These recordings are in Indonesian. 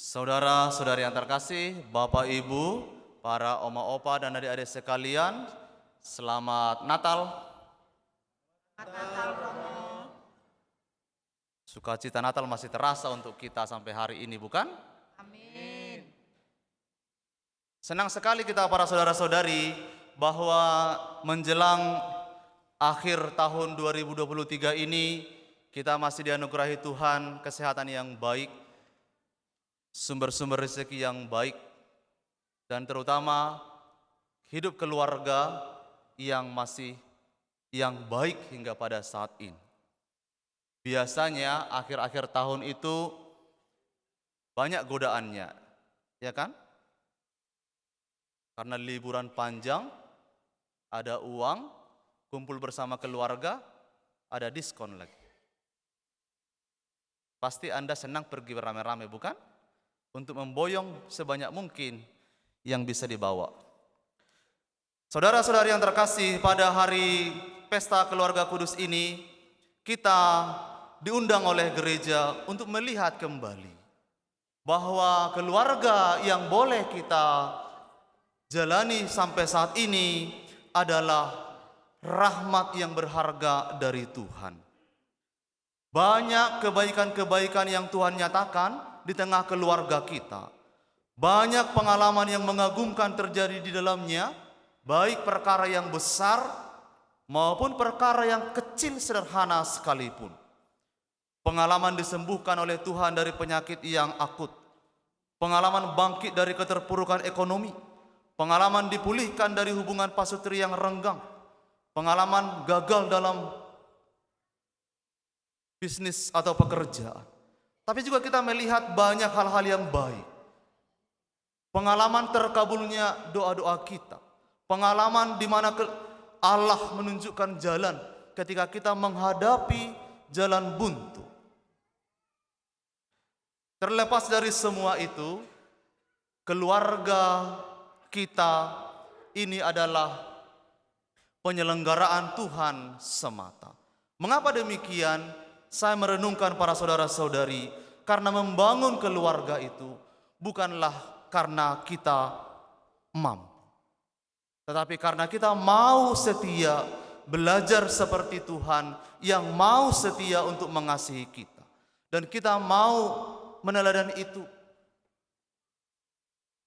Saudara-saudari yang terkasih, Bapak Ibu, para oma opa dan adik-adik sekalian, selamat Natal. Sukacita Natal masih terasa untuk kita sampai hari ini, bukan? Amin. Senang sekali kita para saudara-saudari bahwa menjelang akhir tahun 2023 ini kita masih dianugerahi Tuhan kesehatan yang baik, sumber-sumber rezeki yang baik, dan terutama hidup keluarga yang baik hingga pada saat ini. Biasanya akhir-akhir tahun itu banyak godaannya, ya kan? Karena liburan panjang, ada uang, kumpul bersama keluarga, ada diskon lagi. Pasti Anda senang pergi beramai-ramai, bukan? Untuk memboyong sebanyak mungkin yang bisa dibawa. Saudara-saudari yang terkasih, pada hari Pesta Keluarga Kudus ini kita diundang oleh gereja untuk melihat kembali bahwa keluarga yang boleh kita jalani sampai saat ini adalah rahmat yang berharga dari Tuhan. Banyak kebaikan-kebaikan yang Tuhan nyatakan di tengah keluarga kita. Banyak pengalaman yang mengagumkan terjadi di dalamnya, baik perkara yang besar maupun perkara yang kecil sederhana sekalipun. Pengalaman disembuhkan oleh Tuhan dari penyakit yang akut, pengalaman bangkit dari keterpurukan ekonomi, pengalaman dipulihkan dari hubungan pasutri yang renggang, pengalaman gagal dalam bisnis atau pekerjaan. Tapi juga kita melihat banyak hal-hal yang baik. Pengalaman terkabulnya doa-doa kita, pengalaman di mana Allah menunjukkan jalan ketika kita menghadapi jalan buntu. Terlepas dari semua itu, keluarga kita ini adalah penyelenggaraan Tuhan semata. Mengapa demikian? Saya merenungkan para saudara-saudari, karena membangun keluarga itu bukanlah karena kita mampu, tetapi karena kita mau setia belajar seperti Tuhan yang mau setia untuk mengasihi kita. Dan kita mau meneladani itu.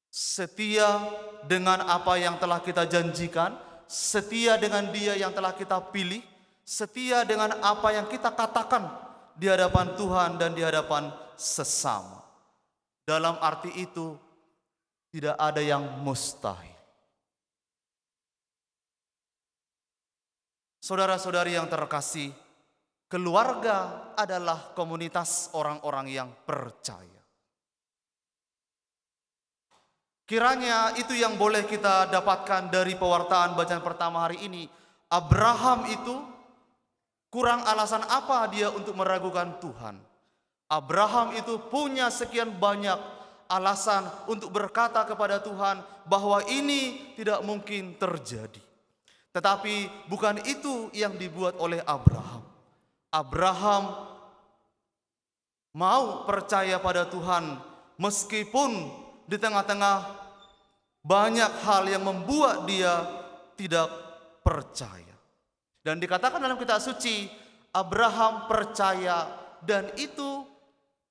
Setia dengan apa yang telah kita janjikan, setia dengan Dia yang telah kita pilih, setia dengan apa yang kita katakan di hadapan Tuhan dan di hadapan sesama. Dalam arti itu, tidak ada yang mustahil. Saudara-saudari yang terkasih, keluarga adalah komunitas orang-orang yang percaya. Kiranya itu yang boleh kita dapatkan dari pewartaan bacaan pertama hari ini. Abraham itu kurang alasan apa dia untuk meragukan Tuhan? Abraham itu punya sekian banyak alasan untuk berkata kepada Tuhan bahwa ini tidak mungkin terjadi. Tetapi bukan itu yang dibuat oleh Abraham. Abraham mau percaya pada Tuhan meskipun di tengah-tengah banyak hal yang membuat dia tidak percaya. Dan dikatakan dalam kitab suci, Abraham percaya dan itu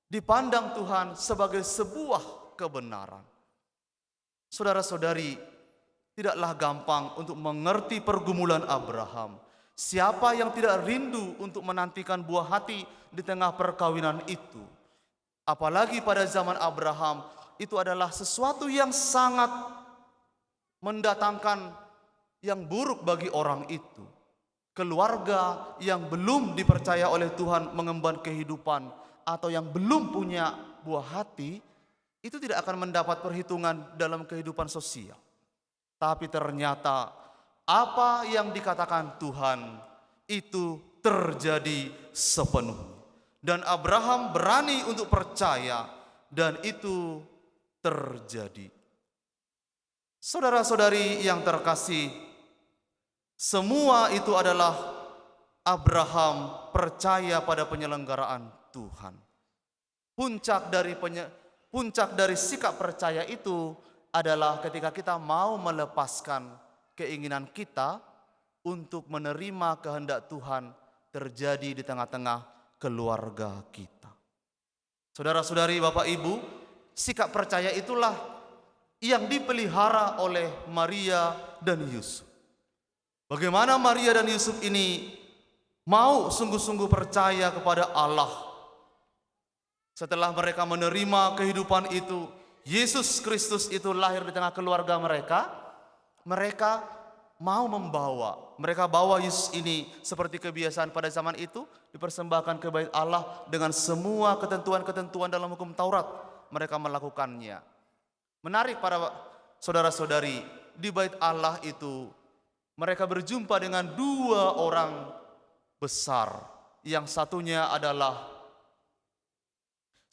dipandang Tuhan sebagai sebuah kebenaran. Saudara-saudari, tidaklah gampang untuk mengerti pergumulan Abraham. Siapa yang tidak rindu untuk menantikan buah hati di tengah perkawinan itu? Apalagi pada zaman Abraham, itu adalah sesuatu yang sangat mendatangkan yang buruk bagi orang itu. Keluarga yang belum dipercaya oleh Tuhan mengemban kehidupan atau yang belum punya buah hati, itu tidak akan mendapat perhitungan dalam kehidupan sosial. Tapi ternyata apa yang dikatakan Tuhan itu terjadi sepenuhnya. Dan Abraham berani untuk percaya dan itu terjadi. Saudara-saudari yang terkasih, semua itu adalah Abraham percaya pada penyelenggaraan Tuhan. Puncak dari puncak dari sikap percaya itu adalah ketika kita mau melepaskan keinginan kita untuk menerima kehendak Tuhan terjadi di tengah-tengah keluarga kita. Saudara-saudari, Bapak Ibu, sikap percaya itulah yang dipelihara oleh Maria dan Yusuf. Bagaimana Maria dan Yusuf ini mau sungguh-sungguh percaya kepada Allah. Setelah mereka menerima kehidupan itu, Yesus Kristus itu lahir di tengah keluarga mereka. Mereka mau mereka bawa Yesus ini seperti kebiasaan pada zaman itu, dipersembahkan ke bait Allah dengan semua ketentuan-ketentuan dalam hukum Taurat. Mereka melakukannya. Menarik para saudara-saudari, di bait Allah itu mereka berjumpa dengan dua orang besar. Yang satunya adalah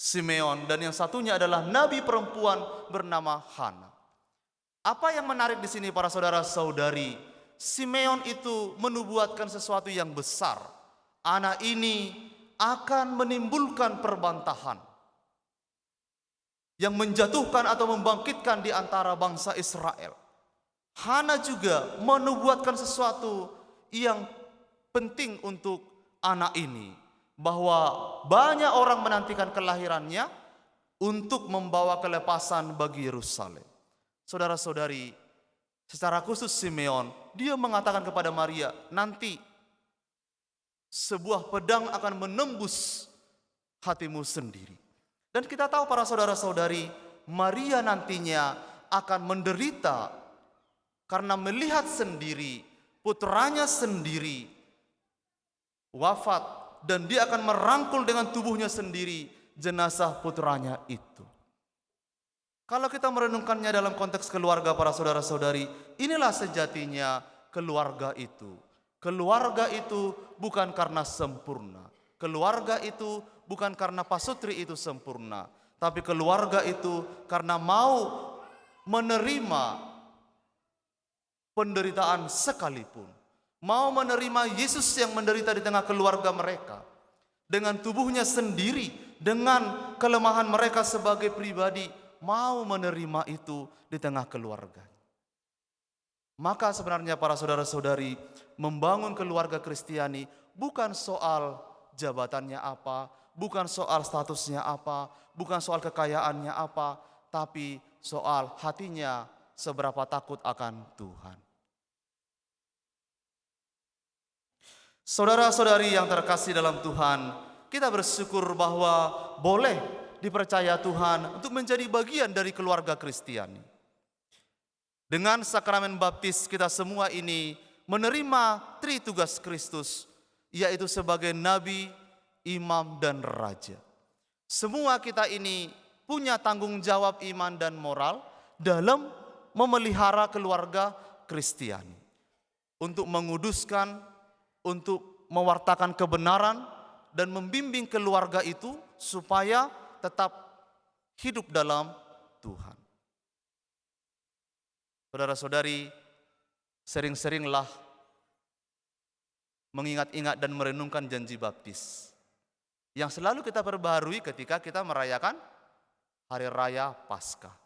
Simeon dan yang satunya adalah nabi perempuan bernama Hana. Apa yang menarik di sini para saudara-saudari? Simeon itu menubuatkan sesuatu yang besar. Anak ini akan menimbulkan perbantahan yang menjatuhkan atau membangkitkan di antara bangsa Israel. Hana juga menubuatkan sesuatu yang penting untuk anak ini, bahwa banyak orang menantikan kelahirannya untuk membawa kelepasan bagi Yerusalem. Saudara-saudari, secara khusus Simeon, dia mengatakan kepada Maria, nanti sebuah pedang akan menembus hatimu sendiri. Dan kita tahu para saudara-saudari, Maria nantinya akan menderita karena melihat sendiri putranya sendiri wafat, dan dia akan merangkul dengan tubuhnya sendiri jenazah putranya itu. Kalau kita merenungkannya dalam konteks keluarga para saudara-saudari, inilah sejatinya keluarga itu. Keluarga itu bukan karena sempurna. Keluarga itu bukan karena pasutri itu sempurna. Tapi keluarga itu karena mau menerima penderitaan sekalipun. Mau menerima Yesus yang menderita di tengah keluarga mereka. Dengan tubuhnya sendiri, dengan kelemahan mereka sebagai pribadi, mau menerima itu di tengah keluarga. Maka sebenarnya para saudara-saudari, membangun keluarga Kristiani bukan soal jabatannya apa, bukan soal statusnya apa, bukan soal kekayaannya apa, tapi soal hatinya seberapa takut akan Tuhan. Saudara-saudari yang terkasih dalam Tuhan, kita bersyukur bahwa boleh dipercaya Tuhan untuk menjadi bagian dari keluarga Kristiani. Dengan sakramen baptis kita semua ini menerima tritugas Kristus, yaitu sebagai nabi, imam, dan raja. Semua kita ini punya tanggung jawab iman dan moral dalam memelihara keluarga Kristiani. Untuk menguduskan, untuk mewartakan kebenaran, dan membimbing keluarga itu supaya tetap hidup dalam Tuhan. Saudara-saudari, sering-seringlah mengingat-ingat dan merenungkan janji baptis yang selalu kita perbaharui ketika kita merayakan Hari Raya Paskah.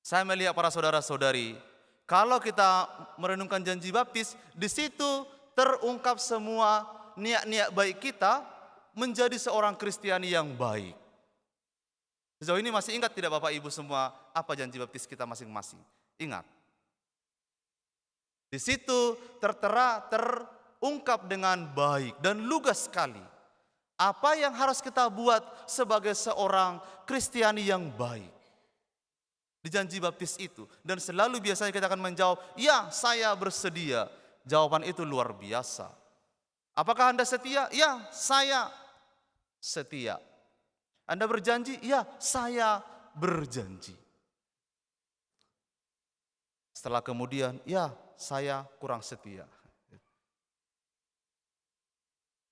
Saya melihat para saudara-saudari, kalau kita merenungkan janji baptis, di situ terungkap semua niat-niat baik kita menjadi seorang Kristiani yang baik. Sejauh ini masih ingat tidak Bapak Ibu semua apa janji baptis kita masing-masing? Ingat. Di situ terungkap dengan baik dan lugas sekali. Apa yang harus kita buat sebagai seorang Kristiani yang baik. Di janji baptis itu. Dan selalu biasanya kita akan menjawab, ya saya bersedia. Jawaban itu luar biasa. Apakah Anda setia? Ya, saya setia. Anda berjanji? Ya, saya berjanji. Setelah kemudian, ya saya kurang setia.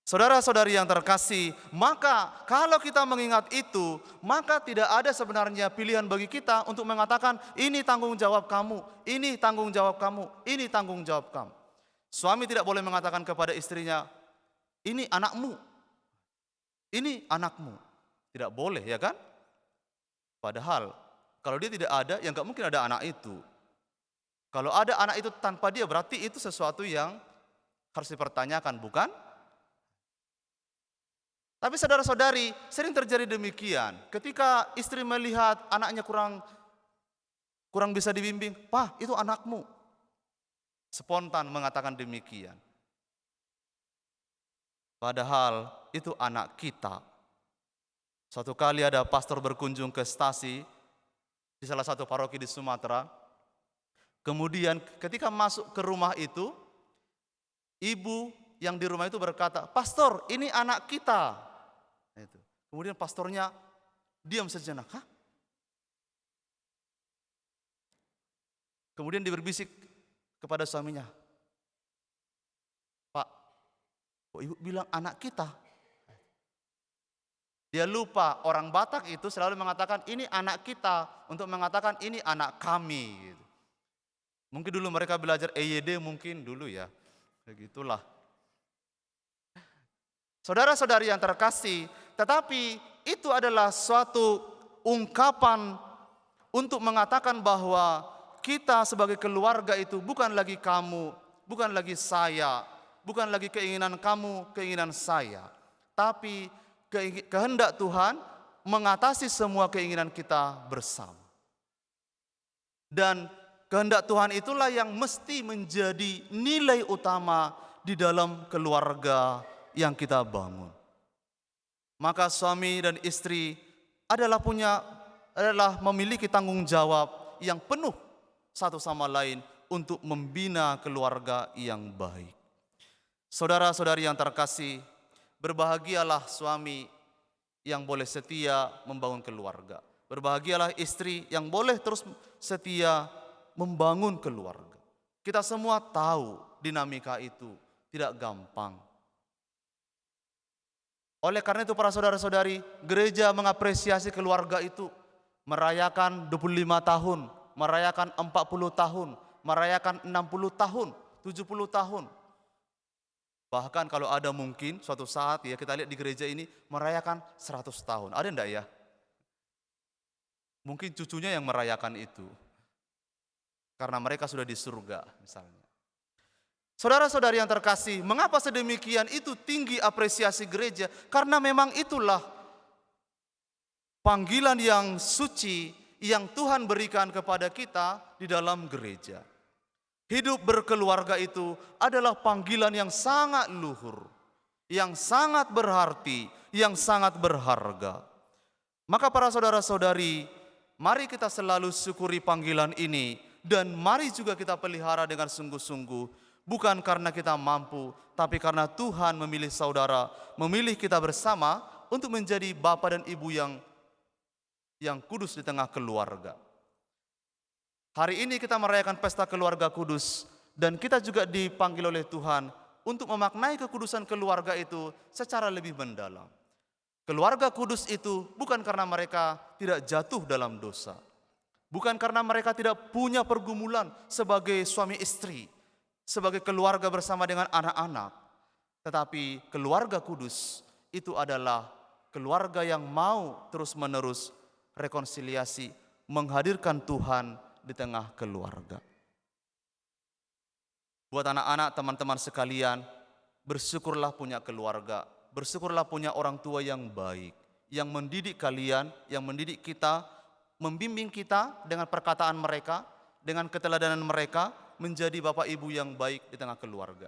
Saudara-saudari yang terkasih, maka kalau kita mengingat itu, maka tidak ada sebenarnya pilihan bagi kita untuk mengatakan, ini tanggung jawab kamu, ini tanggung jawab kamu, ini tanggung jawab kamu. Suami tidak boleh mengatakan kepada istrinya, ini anakmu, ini anakmu. Tidak boleh, ya kan? Padahal kalau dia tidak ada, ya nggak mungkin ada anak itu. Kalau ada anak itu tanpa dia, berarti itu sesuatu yang harus dipertanyakan, bukan? Tapi saudara-saudari, sering terjadi demikian. Ketika istri melihat anaknya kurang bisa dibimbing, "Pak, itu anakmu." Spontan mengatakan demikian. Padahal itu anak kita. Suatu kali ada pastor berkunjung ke stasi di salah satu paroki di Sumatera. Kemudian ketika masuk ke rumah itu, ibu yang di rumah itu berkata, "Pastor, ini anak kita." Itu. Kemudian pastornya diam sejenak. Hah? Kemudian dia berbisik kepada suaminya, "Pak, kok ibu bilang anak kita?" Dia lupa orang Batak itu selalu mengatakan ini anak kita untuk mengatakan ini anak kami. Gitu. Mungkin dulu mereka belajar EYD mungkin dulu ya. Begitulah. Saudara-saudari yang terkasih, tetapi itu adalah suatu ungkapan untuk mengatakan bahwa kita sebagai keluarga itu bukan lagi kamu, bukan lagi saya, bukan lagi keinginan kamu, keinginan saya. Tapi kehendak Tuhan mengatasi semua keinginan kita bersama. Dan kehendak Tuhan itulah yang mesti menjadi nilai utama di dalam keluarga yang kita bangun. Maka suami dan istri adalah memiliki tanggung jawab yang penuh satu sama lain untuk membina keluarga yang baik. Saudara-saudari yang terkasih, berbahagialah suami yang boleh setia membangun keluarga. Berbahagialah istri yang boleh terus setia membangun keluarga. Kita semua tahu dinamika itu tidak gampang. Oleh karena itu para saudara-saudari, gereja mengapresiasi keluarga itu, merayakan 25 tahun, merayakan 40 tahun, merayakan 60 tahun, 70 tahun. Bahkan kalau ada mungkin suatu saat ya kita lihat di gereja ini merayakan 100 tahun. Ada enggak ya? Mungkin cucunya yang merayakan itu. Karena mereka sudah di surga misalnya. Saudara-saudari yang terkasih, mengapa sedemikian itu tinggi apresiasi gereja? Karena memang itulah panggilan yang suci yang Tuhan berikan kepada kita di dalam gereja. Hidup berkeluarga itu adalah panggilan yang sangat luhur, yang sangat berarti, yang sangat berharga. Maka para saudara-saudari, mari kita selalu syukuri panggilan ini dan mari juga kita pelihara dengan sungguh-sungguh. Bukan karena kita mampu, tapi karena Tuhan memilih saudara, memilih kita bersama untuk menjadi bapak dan ibu yang kudus di tengah keluarga. Hari ini kita merayakan pesta keluarga kudus dan kita juga dipanggil oleh Tuhan untuk memaknai kekudusan keluarga itu secara lebih mendalam. Keluarga kudus itu bukan karena mereka tidak jatuh dalam dosa. Bukan karena mereka tidak punya pergumulan sebagai suami istri, sebagai keluarga bersama dengan anak-anak. Tetapi keluarga kudus itu adalah keluarga yang mau terus-menerus rekonsiliasi, menghadirkan Tuhan di tengah keluarga. Buat anak-anak, teman-teman sekalian, bersyukurlah punya keluarga, bersyukurlah punya orang tua yang baik, yang mendidik kalian, yang mendidik kita, membimbing kita dengan perkataan mereka, dengan keteladanan mereka, menjadi bapak ibu yang baik di tengah keluarga.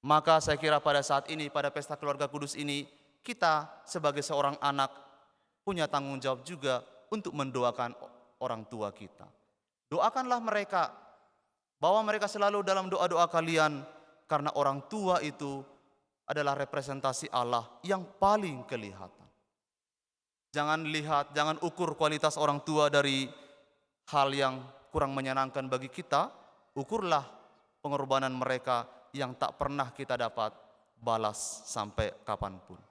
Maka saya kira pada saat ini, pada pesta keluarga kudus ini, kita sebagai seorang anak punya tanggung jawab juga untuk mendoakan orang tua kita. Doakanlah mereka, bawa mereka selalu dalam doa-doa kalian, karena orang tua itu adalah representasi Allah yang paling kelihatan. Jangan ukur kualitas orang tua dari hal yang kurang menyenangkan bagi kita. Ukurlah pengorbanan mereka yang tak pernah kita dapat balas sampai kapanpun.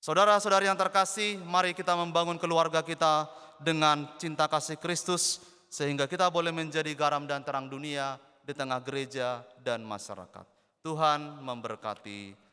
Saudara-saudari yang terkasih, mari kita membangun keluarga kita dengan cinta kasih Kristus, sehingga kita boleh menjadi garam dan terang dunia di tengah gereja dan masyarakat. Tuhan memberkati.